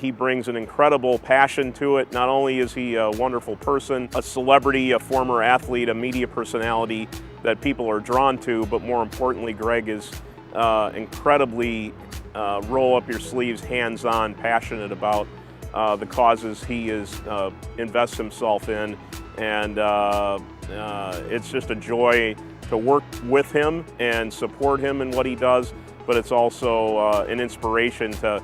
He brings an incredible passion to it. Not only is he a wonderful person, a celebrity, a former athlete, a media personality that people are drawn to, but more importantly, Greg is incredibly roll up your sleeves, hands-on, passionate about the causes he invests himself in, and it's just a joy to work with him and support him in what he does, but it's also an inspiration to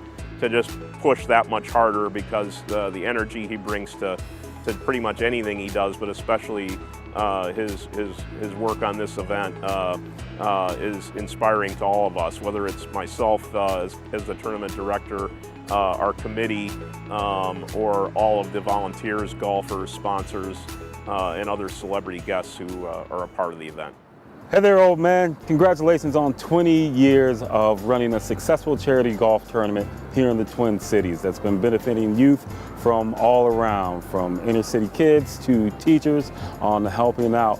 just push that much harder, because the energy he brings to pretty much anything he does, but especially his work on this event is inspiring to all of us, whether it's myself as the tournament director, our committee, or all of the volunteers, golfers, sponsors, and other celebrity guests who are a part of the event. Hey there, old man. Congratulations on 20 years of running a successful charity golf tournament here in the Twin Cities that's been benefiting youth from all around, from inner city kids to teachers, on helping out.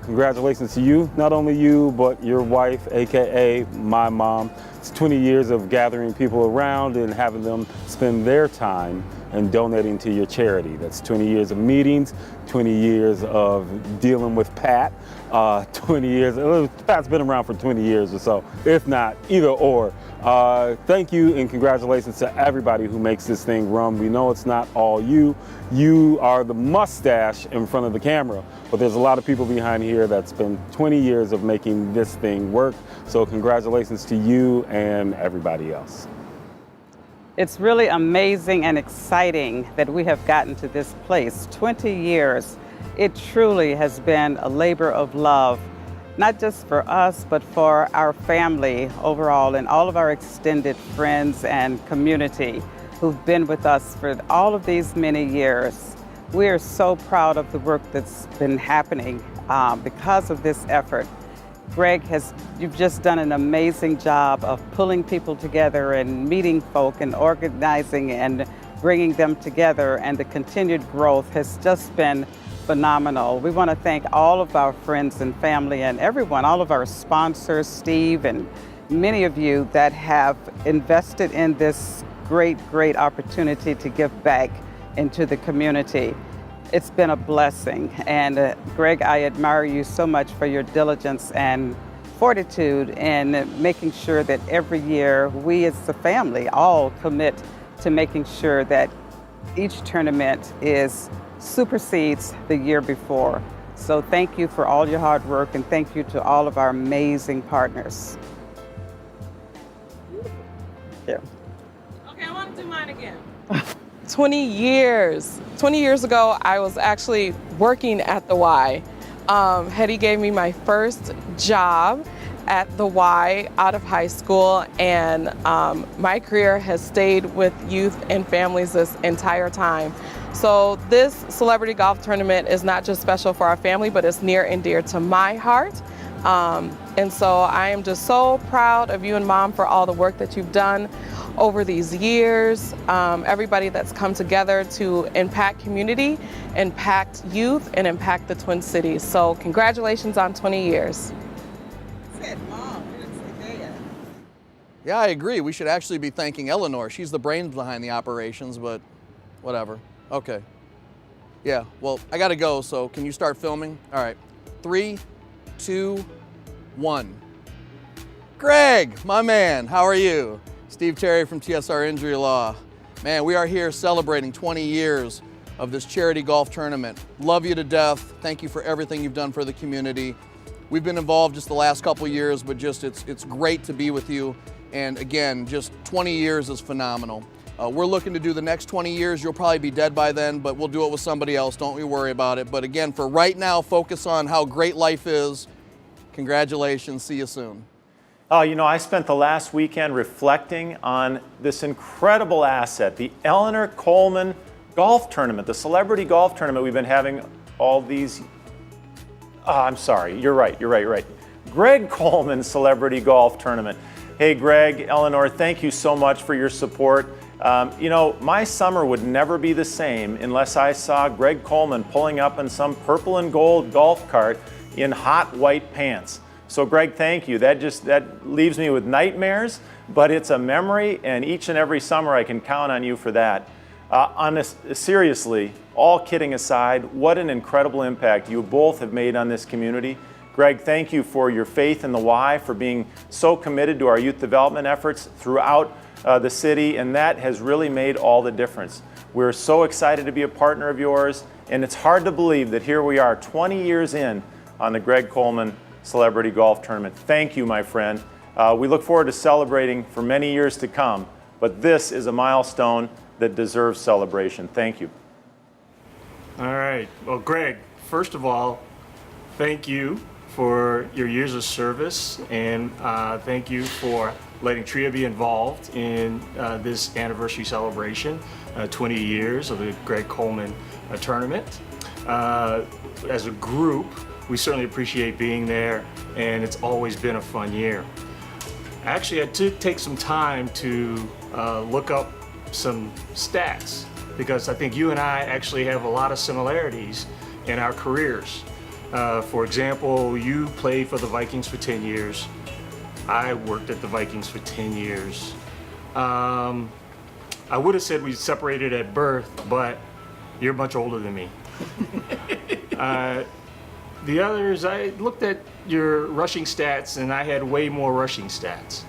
Congratulations to you, not only you, but your wife, AKA my mom. It's 20 years of gathering people around and having them spend their time and donating to your charity. That's 20 years of meetings, 20 years of dealing with Pat, 20 years, Pat's been around for 20 years or so, if not, either or. Thank you and congratulations to everybody who makes this thing run. We know it's not all you. You are the mustache in front of the camera, but there's a lot of people behind here that's been 20 years of making this thing work. So congratulations to you and everybody else. It's really amazing and exciting that we have gotten to this place. 20 years. It truly has been a labor of love, not just for us, but for our family overall and all of our extended friends and community who've been with us for all of these many years. We are so proud of the work that's been happening because of this effort. Greg, you've just done an amazing job of pulling people together and meeting folk and organizing and bringing them together, and the continued growth has just been phenomenal. We want to thank all of our friends and family and everyone, all of our sponsors, Steve, and many of you that have invested in this great opportunity to give back into the community. It's been a blessing, and Greg, I admire you so much for your diligence and fortitude in making sure that every year we as a family all commit to making sure that each tournament supersedes the year before. So thank you for all your hard work, and thank you to all of our amazing partners. Yeah. Okay, I want to do mine again. 20 years. 20 years ago, I was actually working at the Y. Hetty gave me my first job at the Y out of high school, and my career has stayed with youth and families this entire time. So this celebrity golf tournament is not just special for our family, but it's near and dear to my heart. And so I am just so proud of you and Mom for all the work that you've done over these years, everybody that's come together to impact community, impact youth, and impact the Twin Cities. So congratulations on 20 years. Yeah, I agree. We should actually be thanking Eleanor. She's the brains behind the operations, but whatever. Okay. Yeah, well, I gotta go, so can you start filming? All right, 3, 2, 1. Greg, my man, how are you? Steve Terry from TSR Injury Law. Man, we are here celebrating 20 years of this charity golf tournament. Love you to death. Thank you for everything you've done for the community. We've been involved just the last couple years, but just it's great to be with you. And again, just 20 years is phenomenal. We're looking to do the next 20 years. You'll probably be dead by then, but we'll do it with somebody else. Don't we worry about it. But again, for right now, focus on how great life is. Congratulations. See you soon. Oh, you know, I spent the last weekend reflecting on this incredible asset, the Eleanor Coleman Golf Tournament, the celebrity golf tournament we've been having all these. I'm sorry, you're right. Greg Coleman Celebrity Golf Tournament. Hey, Greg, Eleanor, thank you so much for your support. You know, my summer would never be the same unless I saw Greg Coleman pulling up in some purple and gold golf cart in hot white pants. So Greg, thank you. That leaves me with nightmares, but it's a memory, and each and every summer I can count on you for that. Seriously, all kidding aside, what an incredible impact you both have made on this community. Greg, thank you for your faith in the Y, for being so committed to our youth development efforts throughout the city, and that has really made all the difference. We're so excited to be a partner of yours, and it's hard to believe that here we are 20 years in on the Greg Coleman Celebrity Golf Tournament. Thank you, my friend. We look forward to celebrating for many years to come, but this is a milestone that deserves celebration. Thank you. All right. Well, Greg, first of all, thank you for your years of service, and thank you for letting TRIA be involved in this anniversary celebration, 20 years of the Greg Coleman tournament. As a group, we certainly appreciate being there, and it's always been a fun year. Actually, I did take some time to look up some stats, because I think you and I actually have a lot of similarities in our careers. For example, you played for the Vikings for 10 years. I worked at the Vikings for 10 years. I would have said we separated at birth, but you're much older than me. The others, I looked at your rushing stats, and I had way more rushing stats.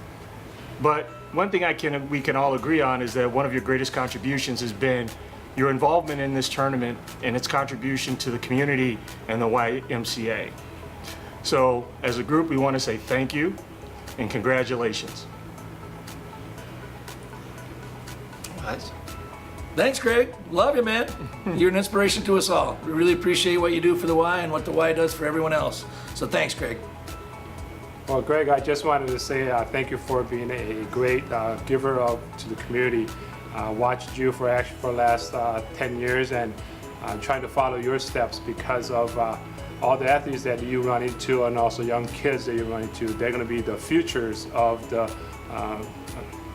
But one thing we can all agree on is that one of your greatest contributions has been your involvement in this tournament and its contribution to the community and the YMCA. So as a group, we want to say thank you and congratulations. Thanks, Greg. Love you, man. You're an inspiration to us all. We really appreciate what you do for the Y and what the Y does for everyone else. So thanks, Greg. Well, Greg, I just wanted to say thank you for being a great giver to the community. Watched you for the last 10 years, and trying to follow your steps because of all the athletes that you run into, and also young kids that you run into. They're going to be the futures of the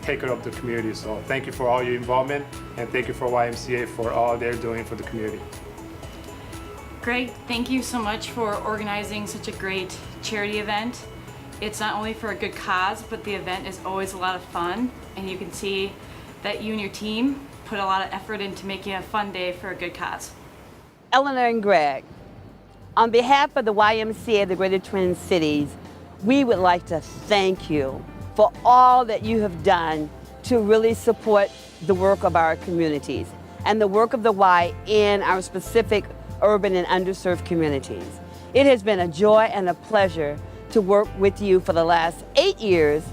taker of the community. So thank you for all your involvement, and thank you for YMCA for all they're doing for the community. Greg, thank you so much for organizing such a great charity event. It's not only for a good cause, but the event is always a lot of fun, and you can see that you and your team put a lot of effort into making a fun day for a good cause. Eleanor and Greg, on behalf of the YMCA of the Greater Twin Cities, we would like to thank you for all that you have done to really support the work of our communities and the work of the Y in our specific urban and underserved communities. It has been a joy and a pleasure to work with you for the last 8 years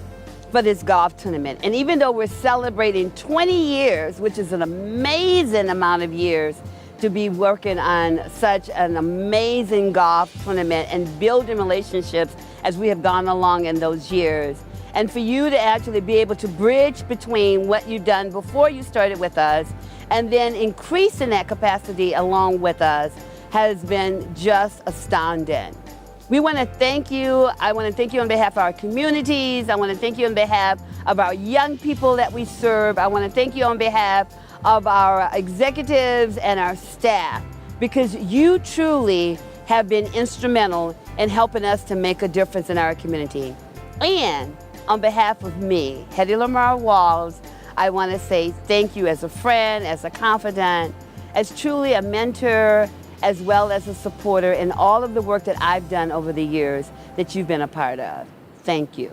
for this golf tournament. And even though we're celebrating 20 years, which is an amazing amount of years to be working on such an amazing golf tournament and building relationships as we have gone along in those years. And for you to actually be able to bridge between what you've done before you started with us and then increasing that capacity along with us has been just astounding. We want to thank you. I want to thank you on behalf of our communities. I want to thank you on behalf of our young people that we serve. I want to thank you on behalf of our executives and our staff, because you truly have been instrumental in helping us to make a difference in our community. And on behalf of me, Hetty Lamar Walls, I want to say thank you as a friend, as a confidant, as truly a mentor, as well as a supporter in all of the work that I've done over the years that you've been a part of. Thank you.